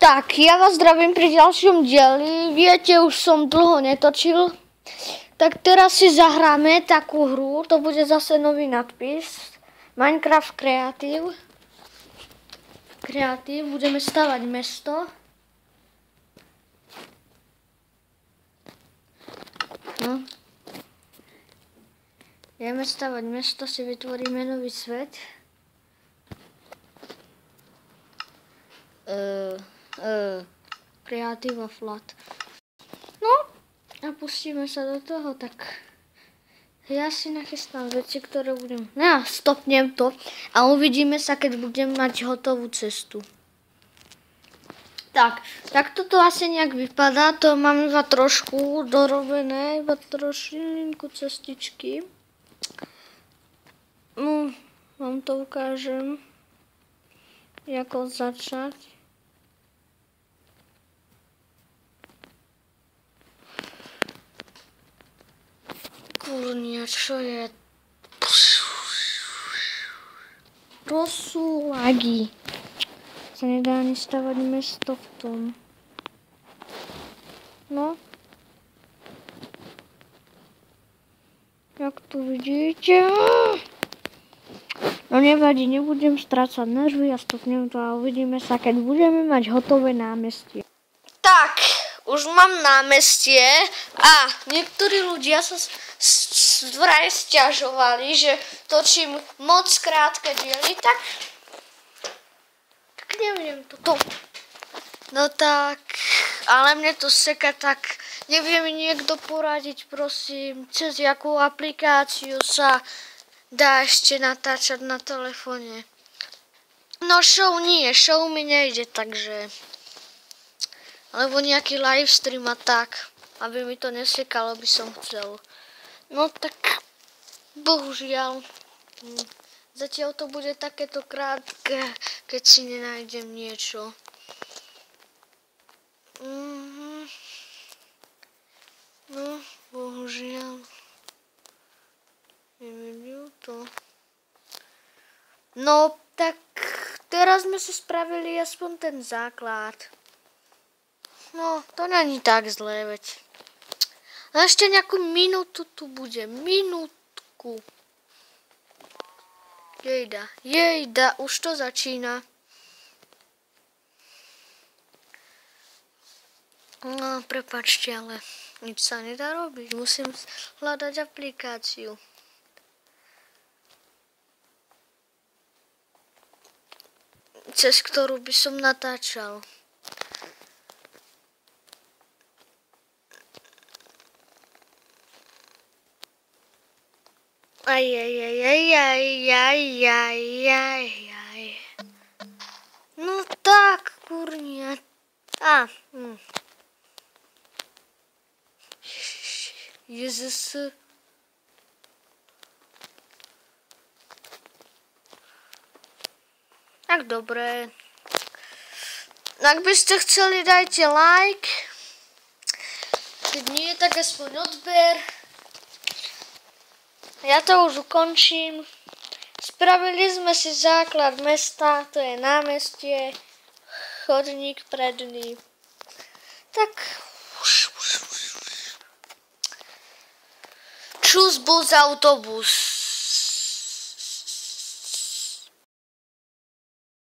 Tak, ja vás zdravím pri ďalšom dieli. Viete, už som dlho netočil. Tak teraz si zahráme takú hru. To bude zase nový nadpis. Minecraft Creative. Budeme stavať mesto. No. Ideme stavať mesto, si vytvoríme nový svet. Creative a flat. No a pustíme sa do toho, tak ja si nachystám veci, ktoré budem... Ja stopnem to a uvidíme sa, keď budem mať hotovú cestu. Tak toto asi nejak vypadá, to mám iba trošku dorobené, iba trošinku cestičky. No, vám to ukážem, ako začať. Kurnia, čo je? To sú lagy. Sa nedá ani stavať mesto v tom. No. Jak tu vidíte. No nevadí, nebudem strácať nervy a stopnem to a uvidíme sa, keď budeme mať hotové námestie. Tak, už mám námestie a niektorí ľudia sa vraj sťažovali, že točím moc krátke diely, tak neviem toto. No tak, ale mne to seka, tak nevie mi niekto poradiť, prosím, cez jakú aplikáciu sa dá ešte natáčať na telefóne. No show mi nejde, takže... Alebo nejaký livestream a tak, aby mi to nesekalo, by som chcel. No tak, bohužiaľ, zatiaľ to bude takéto krátke, keď si nenájdem niečo. No, bohužiaľ. Nevidím to. No, tak teraz sme si spravili aspoň ten základ. No, to není tak zlé, veď. A ešte nejakú minútu tu bude. Minútku. Jejda, už to začína. No, prepáčte, ale nič sa nedá robiť. Musím hľadať aplikáciu. Cez ktorú by som natáčal. Aj. No tak, kurnia. Jezus. Tak dobre. Ak by ste chceli, dajte like. Keď nie, tak aspoň odber. Ja to už ukončím. Spravili sme si základ mesta, to je námestie, chodník predný. Tak. Čus bus autobus.